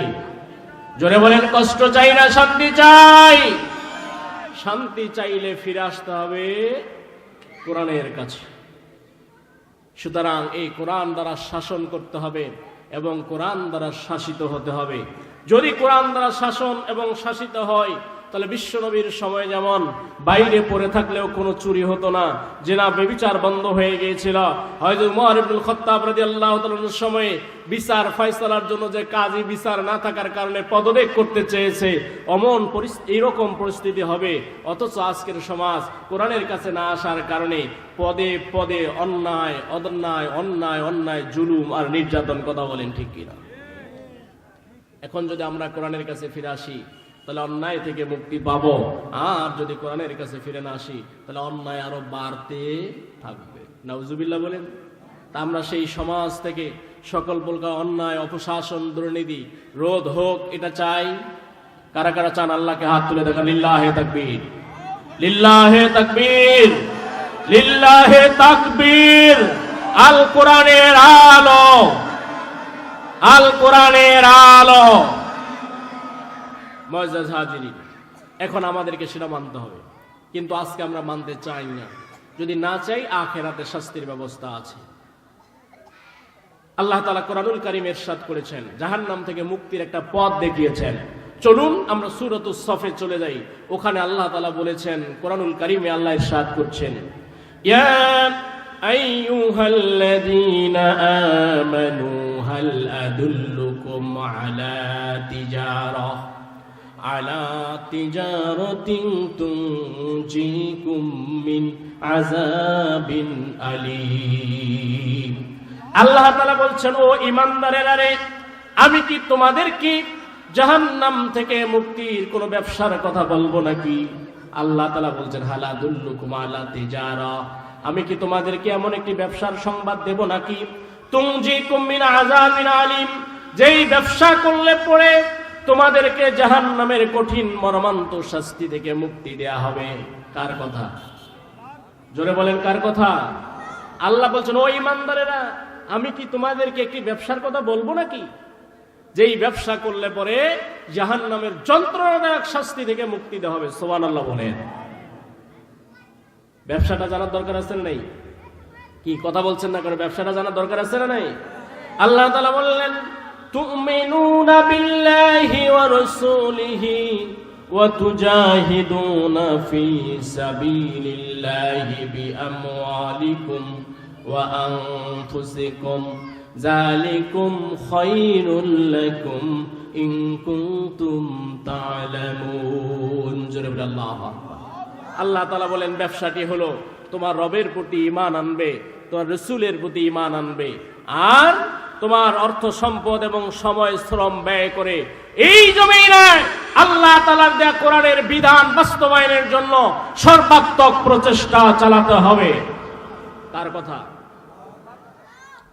জোরে বলেন, কষ্ট চাই না শান্তি চাই? শান্তি চাইলে ফিরে আসতে হবে কোরআনের কাছে। সুতরাং এই কোরআন দ্বারা শাসন করতে হবে এবং কোরআন দ্বারা শাসিত হতে হবে। যদি কোরআন দ্বারা শাসন এবং শাসিত হয় তাহলে বিশ্বনবীর সময় যেমন বাইরে পড়ে থাকলেও কোনো চুরি হতো না, জেনা ব্যভিচার বন্ধ হয়ে গিয়েছিল। হযরত ওমর ইবনুল খাত্তাব রাদিয়াল্লাহু তাআলার সময়ে বিচার ফয়সালার জন্য যে কাজী বিচার না থাকার কারণে পদত্যাগ করতে চেয়েছে, এইরকম পরিস্থিতি হবে। অথচ আজকের সমাজ কোরআনের কাছে না আসার কারণে পদে পদে অন্যায় অন্যায় অন্যায় অন্যায় জুলুম আর নির্যাতন। কথা বলেন ঠিক কিনা? এখন যদি আমরা কোরআনের কাছে ফিরে আসি তাহলে অন্যায় থেকে মুক্তি পাবো, আর যদি কোরআনের কাছে ফিরে না আসি তাহলে অন্যায় আরো বাড়তে থাকবে। নাউজুবিল্লাহ বলেন। তা আমরা সেই সমাজ থেকে সকল প্রকার অন্যায়, অপশাসন, দুর্নীতি রোধ হোক, এটা চাই। কারা কারা চান? আল্লাহকে হাত তুলে দেখা। লিল্লাহে তাকবীর, লিল্লাহে তাকবীর, লিল্লাহে তাকবীর। আল কোরআনের আলো, আল কোরআনের আলো। মুআজ্জাজ হাজিরিন, এখন আমাদেরকে সেটা মানতে হবে, কিন্তু আজকে আমরা মানতে চাই না। যদি না চাই, আখিরাতে শাস্তির ব্যবস্থা আছে। আল্লাহ তাআলা কোরআনুল কারীমে ইরশাদ করেছেন, জাহান্নাম থেকে মুক্তির একটা পথ দেখিয়েছেন। চলুন আমরা সূরাতুস সফে চলে যাই। ওখানে আল্লাহ তাআলা বলেছেন, কোরআনুল কারীমে আল্লাহ ইরশাদ করছেন, ইয়া আইয়ুহাল্লাযীনা আমানু হাল আদুল্লুকুম আলা তিজারাতিন তুনজিকুম মিন আযাবিন আলীম। আল্লাহ তাআলা বলছেন, ও ঈমানদারেরা রে, আমি কি তোমাদেরকে জাহান্নাম থেকে মুক্তির কোন ব্যবসার কথা বলবো নাকি? আল্লাহ তাআলা বলছেন, হাল আদুল্লুকুম আলা তিজারা, আমি কি তোমাদেরকে এমন একটি ব্যবসার সংবাদ দেব নাকি? তুনজিকুম মিন আযাবিন আলীম, যেই ব্যবসা করলে পরে তোমাদেরকে জাহান্নামের কঠিন মর্মান্ত শাস্তি থেকে মুক্তি দেয়া হবে। কার কথা? জোরে বলেন, কার কথা? আল্লাহ বলছেন, ও ঈমানদারেরা, আমি কি তোমাদেরকে একটি ব্যবসার কথা বলবো নাকি, যেই ব্যবসা করলে পরে জাহান্নামের যন্ত্রণাদায়ক শাস্তি থেকে মুক্তি দেওয়া হবে। সুবহানাল্লাহ বলেন। ব্যবসাটা জানার দরকার আছে না নাই? কি কথা বলছেন না করে? ব্যবসাটা জানার দরকার আছে না নাই? আল্লাহ তাআলা বললেন, তুমিনুনা বিল্লাহি ওয়া রাসূলিহি ওয়া তুজাহিদুনা ফি সাবিলিল্লাহি বিআমওয়ালিকুম ওয়া আনফুসিকুম যালিকুম খায়রুল লাকুম ইন কুনতুম তা'লামুন। জোরে বলে আল্লাহু আকবার। আল্লাহ তাআলা বলেন ব্যবসাটি হলো তোমার রবের প্রতি ঈমান আনবে, তোমার রাসূলের প্রতি ঈমান আনবে, আর তোমার অর্থ সম্পদ এবং সময় শ্রম ব্যয় করে এই জমিনে আল্লাহ তাআলার দেয়া কোরআনের বিধান বাস্তবায়নের জন্য সর্বাত্মক প্রচেষ্টা চালাতে হবে। তার কথা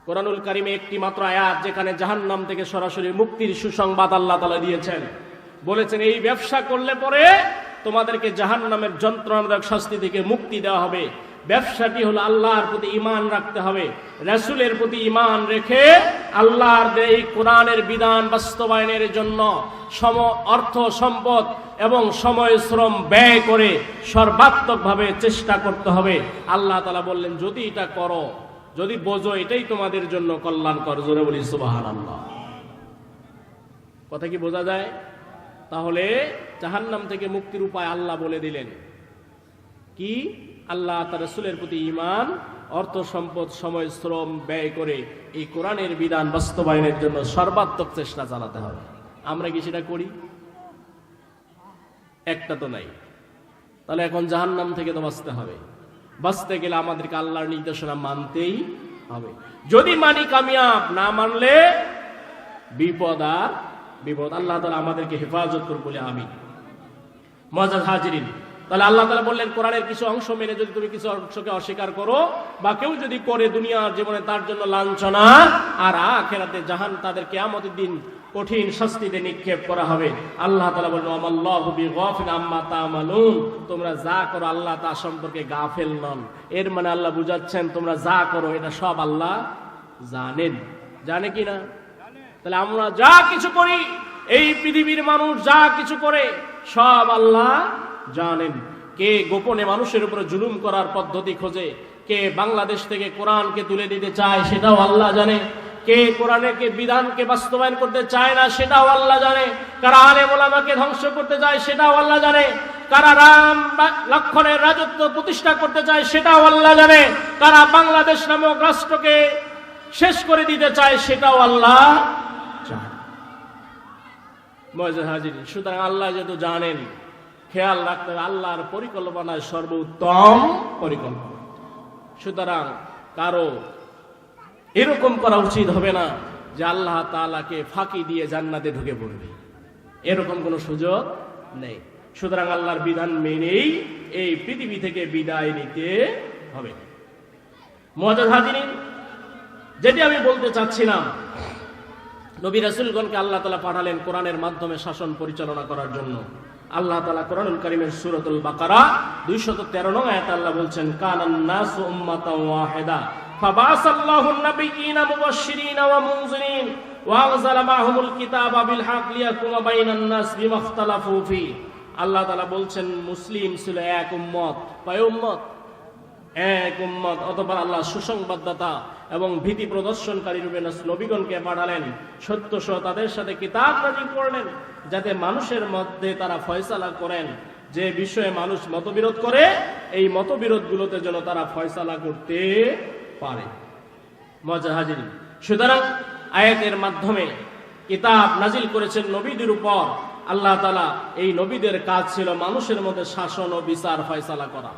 কোরআনুল কারীমে একটি মাত্র আয়াত যেখানে জাহান্নাম থেকে সরাসরি মুক্তির সুসংবাদ আল্লাহ তাআলা দিয়েছেন। বলেছেন এই ব্যবসা করলে পরে তোমাদেরকে জাহান্নামের যন্ত্রণাদায়ক শাস্তি থেকে মুক্তি দেওয়া হবে। ব্যবসাটি হলো আল্লাহর প্রতি ঈমান রাখতে হবে, রাসূলের প্রতি ঈমান রেখে আল্লাহর এই কোরআনের বিধান বাস্তবায়নের জন্য অর্থ সম্পদ এবং সময় শ্রম ব্যয় করে সর্বাত্মকভাবে চেষ্টা করতে হবে। আল্লাহ তাআলা বললেন যদি এটা করো, যদি বোঝো এটাই তোমাদের জন্য কল্যাণকর। জোরে বলি সুবহানাল্লাহ। কথা কি বোঝা যায়? তাহলে জাহান্নাম থেকে মুক্তির উপায় আল্লাহ বলে দিলেন কি? আল্লাহ তার রাসূলের প্রতি ঈমান, অর্থ সম্পদ সময় শ্রম ব্যয় করে এই কোরআনের বিধান বাস্তবায়নের জন্য সর্বাত্মক চেষ্টা চালাতে হবে। আমরা কি সেটা করি? একটা তো নাই। তাহলে এখন জাহান্নাম থেকে তো বাঁচতে হবে। বাঁচতে গেলে আমাদেরকে আল্লাহর নির্দেশনা মানতেই হবে। যদি মানি কামিয়াব, না মানলে বিপদ আর বিপদ। আল্লাহ তাআলা আমাদেরকে হেফাজত করুন বলে আমিন। মুআজ্জাজ হাজিরিন, তাহলে আল্লাহ তাআলা বললেন কোরআনের কিছু অংশ মেনে যদি তুমি কিছু অংশকে অস্বীকার করো বা কেউ যদি করে দুনিয়ার জীবনে তার জন্য লাঞ্ছনা, আর আখিরাতে তাদের কিয়ামতের দিন কঠিন শাস্তিতে নিক্ষেপ করা হবে। আল্লাহ তাআলা বলেন ওয়ামাল্লাহু বিগাফিল আম্মা তা'মালুন, তোমরা যা করো আল্লাহ তা সম্পর্কে গাফেল নন। এর মানে আল্লাহ বুঝাচ্ছেন তোমরা যা করো এটা সব আল্লাহ জানেন। জানে কি না? তাহলে আমরা যা কিছু করি, এই পৃথিবীর মানুষ যা কিছু করে সব আল্লাহ জানেন। কে গোপনে মানুষের উপরে জুলুম করার পদ্ধতি খোঁজে, কে বাংলাদেশ থেকে কোরআনকে তুলে দিতে চায় সেটাও আল্লাহ জানে, কে কোরআনের বিধানকে বাস্তবায়ন করতে চায় না সেটাও আল্লাহ জানে, কারা আলেম ওলামাকে ধ্বংস করতে চায় সেটাও আল্লাহ জানে, কারা রাম লক্ষ্মণের রাজত্ব প্রতিষ্ঠা করতে চায় সেটাও আল্লাহ জানে, কারা বাংলাদেশ নামক রাষ্ট্রকে শেষ করে দিতে চায় সেটাও আল্লাহ জানে। মুআজ্জাজ হাজিরিন, সুতরাং আল্লাহ যেহেতু জানেন, খেয়াল রাখতে হবে আল্লাহর পরিকল্পনায় সর্বোত্তম পরিকল্পনা। সুতরাং কারো এরকম করা উচিত হবে না যে আল্লাহ তাআলাকে ফাঁকি দিয়ে জান্নাতে ঢুকে পড়বে, এরকম কোনো সুযোগ নেই। সুতরাং আল্লাহর বিধান মেনেই এই পৃথিবী থেকে বিদায় নিতে হবে। মুআজ্জাজ হাজিরিন, যেটি আমি বলতে চাচ্ছিলাম, নবী রাসূলগণকে আল্লাহ তাআলা পাঠালেন কোরআনের মাধ্যমে শাসন পরিচালনা করার জন্য। আল্লাহ তাআলা কোরআনুল কারীমের সূরাতুল বাকারা 213 নং আয়াতে আল্লাহ বলছেন কানান নাসু উম্মাতান ওয়াহিদা ফাবাসাল্লাহু আন-নাবিয়্যিনা মুবাশশিরিনা ওয়া মুনযিরিন ওয়া আনজালা মা'হুমুল কিতাবা বিল হক লিয়াকুমা বাইনান নাস বিমা ইখতালাফু ফি। আল্লাহ তাআলা বলছেন মুসলিম ছিল এক উম্মত। কয় উম্মত? এক উম্মত। অতঃপর আল্লাহ সুসংবাদদাতা এবং ভীতি প্রদর্শনকারী রূপে নবীগণকে পাঠালেন, সত্য সহ তাদের সাথে কিতাব নাযিল করলেন যাতে মানুষের মধ্যে তারা ফয়সালা করেন। যে বিষয়ে মানুষ মতবিরোধ করে এই মতবিরোধগুলোতে যেন তারা ফয়সালা করতে পারে। মুআজ্জাজ হাজিরিন, সুতরাং আয়াতের মাধ্যমে কিতাব নাজিল করেছেন নবীদের উপর। আল্লাহ তাআলা এই নবীদের কাজ ছিল মানুষের মধ্যে শাসন ও বিচার ফয়সালা করা,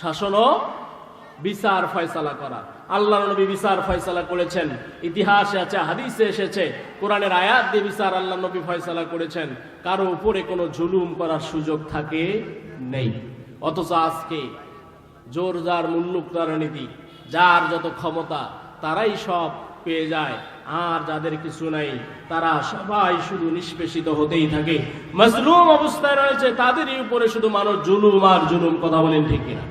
শাসন ও বিচার ফয়সালা করা। আল্লাহর নবী বিচার ফয়সালা করেছেন, ইতিহাসে আছে, হাদিসে এসেছে, কোরআনের আয়াত দিয়ে বিচার আল্লাহ নবী ফয়সালা করেছেন। কারো উপরে কোনো জুলুম করার সুযোগ থাকে নেই। অথচ আজকে জোর যার মুল্লুক তার নীতি, যার যত ক্ষমতা তারাই সব পেয়ে যায়, আর যাদের কিছু নাই তারা সবাই শুধু নিষ্পেষিত হতেই থাকে, মাজলুম অবস্থায় রয়েছে, তাদেরই উপরে শুধু মানুষ জুলুম আর জুলুম। কথা বলেন ঠিক কিনা?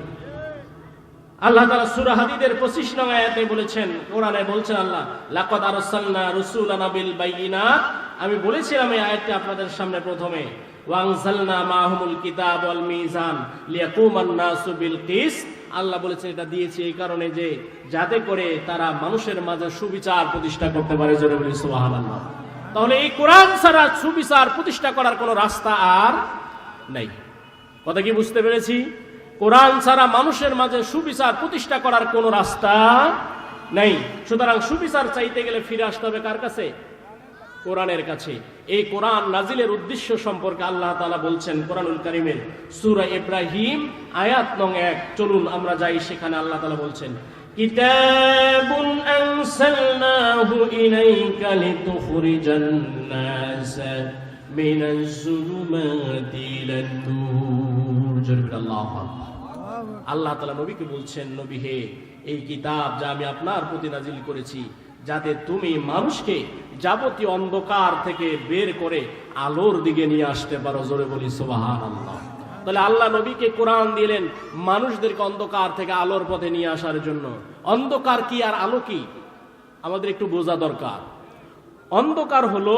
আল্লাহ তাআলা সূরা হাদীদের 25 নং আয়াতে বলেছেন, কোরআনে বলছেন আল্লাহ লাকাদ আরসালনা রাসূলানা বিল বাইয়িনাত। আমি বলেছিলাম এই আয়াতটি আপনাদের সামনে প্রথমে, ওয়া আনজালনা মা'হুমুল কিতাব ওয়াল মিজান লিয়াকুমান নাসু বিল কিসত। আল্লাহ বলেছেন এটা দিয়েছি এই কারণে যে যাতে করে তারা মানুষের মাঝে সুবিচার প্রতিষ্ঠা করতে পারে। জোরে বলি সুবহানাল্লাহ। তাহলে এই কোরআন ছাড়া সুবিচার প্রতিষ্ঠা করার কোনো রাস্তা আর নাই। কথা কি বুঝতে পেরেছি? কোরআন ছাড়া মানুষের মাঝে সুবিচার প্রতিষ্ঠা করার কোনো রাস্তা নেই। সুতরাং সুবিচার চাইতে গেলে ফিরে আসতে হবে কার কাছে? কোরআনের কাছে। এই কোরআন নাজিলের উদ্দেশ্য সম্পর্কে আল্লাহ তাআলা বলছেন কোরআনুল কারীমের সূরা ইব্রাহিম আয়াত নং 1। চলুন আমরা যাই সেখানে। আল্লাহ তাআলা বলছেন, কিতাবুন আনসালনাহু ইলাইকা লিতুখরিজান নাসা মিনাজ যুলুমাতি ইলান নূর। আল্লাহু আকবার। আল্লাহ তাআলা নবীকে বলছেন, নবী হে, এই কিতাব যা আমি আপনার প্রতি নাজিল করেছি, যাতে তুমি মানুষকে যাবতীয় অন্ধকার থেকে বের করে আলোর দিকে নিয়ে আসতে পারো। জোরে বলি সুবহানাল্লাহ। তাহলে আল্লাহ নবীকে কোরআন দিলেন মানুষদেরকে অন্ধকার থেকে আলোর পথে নিয়ে আসার জন্য। অন্ধকার কি আর আলো কি আমাদের একটু বোঝা দরকার। অন্ধকার হলো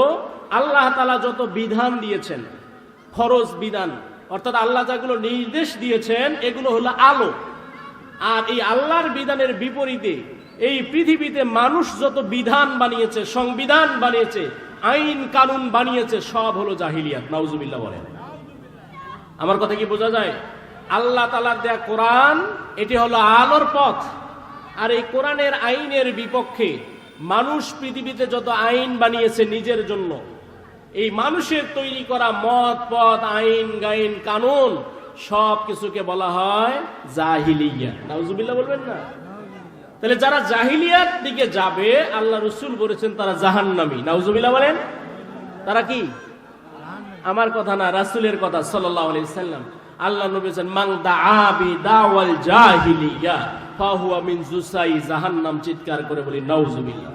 আল্লাহ তাআলা যত বিধান দিয়েছেন, ফরজ বিধান, অর্থাৎ আল্লাহ যেগুলো নির্দেশ দিয়েছেন, এগুলো হলো আলো। আর এই আল্লাহর বিধানের বিপরীতে এই পৃথিবীতে মানুষ যত বিধান বানিয়েছে, সংবিধান বানিয়েছে, আইন কানুন বানিয়েছে, সব হলো জাহিলিয়াত। নাউজুবিল্লাহ বলেন। আমার কথা কি বোঝা যায়? আল্লাহ তাআলার দেয়া কোরআন এটি হলো আলোর পথ। আর এই কোরআনের আইনের বিপক্ষে মানুষ পৃথিবীতে যত আইন বানিয়েছে নিজের জন্য, এই মানুষের তৈরি করা মত পথ, আইন গাইন কানুন, সব কিছুকে বলা হয় জাহিলিয়াত। নাউজুবিল্লাহ বলবেন না? তাহলে যারা জাহিলিয়াত দিকে যাবে, আল্লাহ রাসূল বলেছেন তারা জাহান্নামী। নাউজুবিল্লাহ বলেন। তারা কি? আমার কথা না, রাসূলের কথা সাল্লাল্লাহু আলাইহি সাল্লাম। আল্লাহ নবী বলেছেন, মান দাআ বিদাওয়াল জাহিলিয়া ফাহুয়া মিন জুসাই জাহান্নাম। চিৎকার করে বলি নাউজুবিল্লাহ।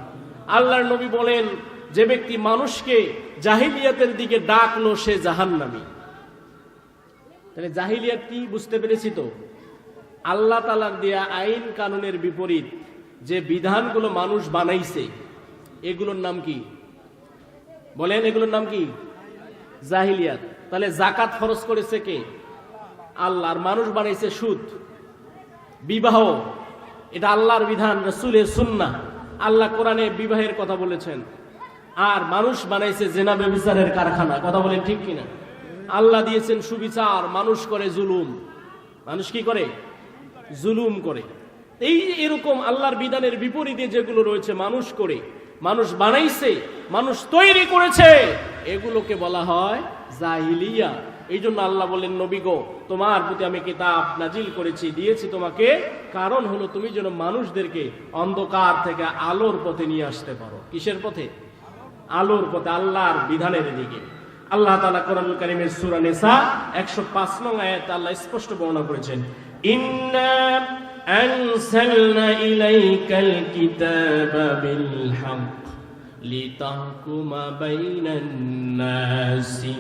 আল্লাহর নবী বলেন, যে ব্যক্তি মানুষকে জাহিলিয়াতের দিকে ডাকলো সে জাহান্নামী। তাহলে জাহিলিয়াত কি বুঝতে পেরেছি তো? আল্লাহ তাআলার দেয়া আইন কানুনের বিপরীত যে বিধানগুলো মানুষ বানাইছে, এগুলোর নাম কি বলেন? এগুলোর নাম কি? জাহিলিয়াত। তাহলে যাকাত ফরজ করেছে কে? আল্লাহ। আর মানুষ বানাইছে সুদ। বিবাহ এটা আল্লাহর বিধান, রাসূলের সুন্নাহ। আল্লাহ কোরআনে বিবাহের কথা বলেছেন। আর মানুষ বানাইছে জিনা ব্যভিচারের কারখানা। কথা বলেন ঠিক কিনা? আল্লাহ দিয়েছেন সুবিচার, মানুষ করে জুলুম। মানুষ কি করে? জুলুম করে। এই এরকম আল্লাহর বিধানের বিপরীতে যেগুলো রয়েছে মানুষ করে, মানুষ বানাইছে, মানুষ তৈরি করেছে, এগুলোকে বলা হয় জাহিলিয়া। এই জন্য আল্লাহ বলেন, নবী গো, তোমার প্রতি আমি কিতাব নাজিল করেছি, দিয়েছি তোমাকে, কারণ হলো তুমি যেন মানুষদেরকে অন্ধকার থেকে আলোর পথে নিয়ে আসতে পারো। কিসের পথে? আলোর পথে, আল্লাহর বিধানের দিকে। আল্লাহ তাআলা কোরআনুল কারীমের সূরা নিসা 105 নং আয়াতে আল্লাহ স্পষ্ট বর্ণনা করেছেন, ইন্না আনসালনা ইলাইকাল কিতাবা বিল হক লিতাহকুমা বাইনান নাসি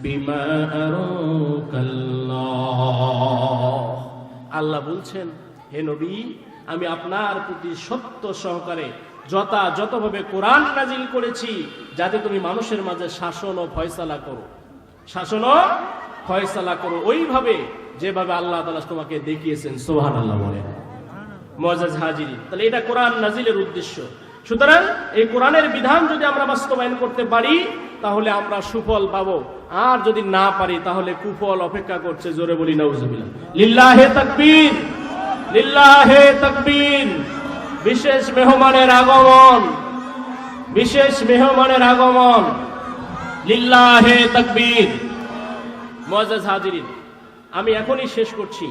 বিমা আরাকাল্লাহ। আল্লাহ বলছেন, হে নবী, আমি আপনার প্রতি সত্য সহকারে যথাযথভাবে কোরআন নাজিল করেছি, যাতে তুমি মানুষের মাঝে শাসন ও ফয়সালা করো। শাসন ও ফয়সালা করো ওইভাবে যেভাবে আল্লাহ তাআলা তোমাকে দেখিয়েছেন। সুবহানাল্লাহ বলেন। মুআজ্জাজ হাজিরিন, তাহলে এটা কোরআন নাজিলের উদ্দেশ্য। সুতরাং এই কোরআনের বিধান যদি আমরা বাস্তবায়ন করতে পারি, তাহলে আমরা সুফল পাবো। আর যদি না পারি, তাহলে কুফল অপেক্ষা করছে। জোরে বলি নাউজুবিল্লাহ। লিল্লাহে তাকবীর, লিল্লাহে তাকবীর। বিশেষ মেহমানের আগমন, বিশেষ মেহমানের আগমন। লিল্লাহে তাকবীর। মুআজ্জাজ হাজিরিন, আমি এখনই শেষ করছি।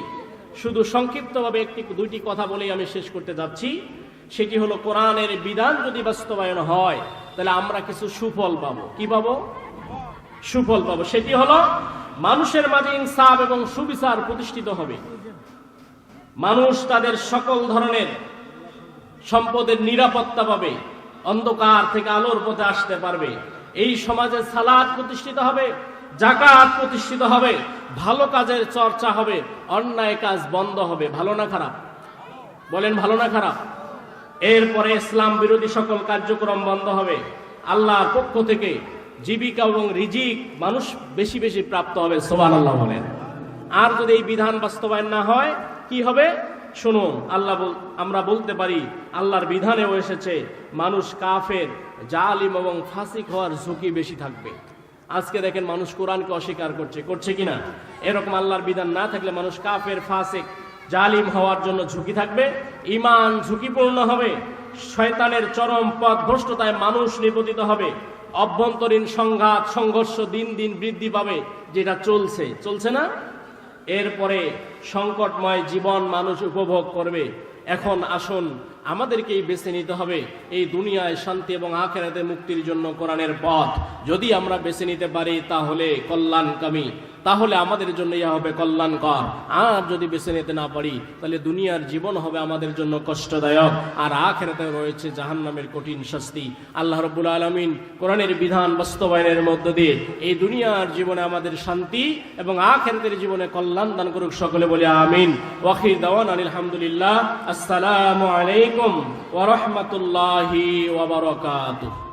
শুধু সংক্ষিপ্তভাবে দুইটি কথা বলেই আমি শেষ করতে যাচ্ছি। সেটি হলো, কোরআনের বিধান যদি বাস্তবায়ন হয়, তাহলে আমরা কিছু সুফল পাবো। কি পাবো? সুফল পাবো। সেটি হলো, মানুষের মাঝে ইনসাফ এবং সুবিচার প্রতিষ্ঠিত হবে। মানুষ তাদের সকল ধরনের সম্পদের নিরাপত্তা পাবে, অন্ধকার থেকে আলোর পথে আসতে পারবে। এই সমাজে সালাত প্রতিষ্ঠিত হবে, যাকাত প্রতিষ্ঠিত হবে, ভালো কাজের চর্চা হবে, অন্যায় কাজ বন্ধ হবে। ভালো না খারাপ? বলেন ভালো না খারাপ? এরপরে ইসলাম বিরোধী সকল কার্যক্রম বন্ধ হবে। আল্লাহর পক্ষ থেকে জীবিকা এবং রিজিক মানুষ বেশি বেশি প্রাপ্ত হবে। সুবহানাল্লাহ বলেন। আর যদি এই বিধান বাস্তবায়ন না হয়, কি হবে? শুনুন, আমরা বলতে পারি আল্লাহর বিধানেও এসেছে, মানুষ কাফের, জালিম এবং ফাসিক হওয়ার ঝুঁকি বেশি থাকবে। আজকে দেখেন মানুষ কোরআনকে অস্বীকার করছে কিনা? এরকম আল্লাহর বিধান না থাকলে মানুষ কাফের, ফাসিক, জালিম হওয়ার জন্য ঝুঁকি থাকবে, ঈমান ঝুঁকিপূর্ণ হবে, শয়তানের চরম পথ ভ্রষ্টতায় মানুষ নিপতিত হবে, অভ্যন্তরীণ সংঘাত সংঘর্ষ দিন দিন বৃদ্ধি পাবে, যেটা চলছে না? এরপরে সংকটময় জীবন মানুষ উপভোগ করবে। এখন আসুন আমাদেরকেই বেছে নিতে হবে এই দুনিয়ায় শান্তি এবং আখিরাতে মুক্তির জন্য কোরআনের পথ। যদি আমরা বেছে নিতে পারি তাহলে কল্যাণকামী, তাহলে আমাদের জন্য ইয়া হবে কল্যাণকর। আর যদি বেছে নিতে না পারি তাহলে দুনিয়ার জীবন হবে আমাদের জন্য কষ্টদায়ক, আর আখিরাতে রয়েছে জাহান্নামের কঠিন শাস্তি। আল্লাহ রাব্বুল আলামিন কোরআনের বিধান বাস্তবায়নের মধ্য দিয়ে এই দুনিয়ার জীবনে আমাদের শান্তি এবং আখিরাতের জীবনে কল্যাণ দান করুক। সকলে বলে আমিন। ওয়াখির দাওয়ানা আলহামদুলিল্লাহ। আসসালামু আলাইকুম ওয়া রাহমাতুল্লাহি ওয়া বারাকাতুহু।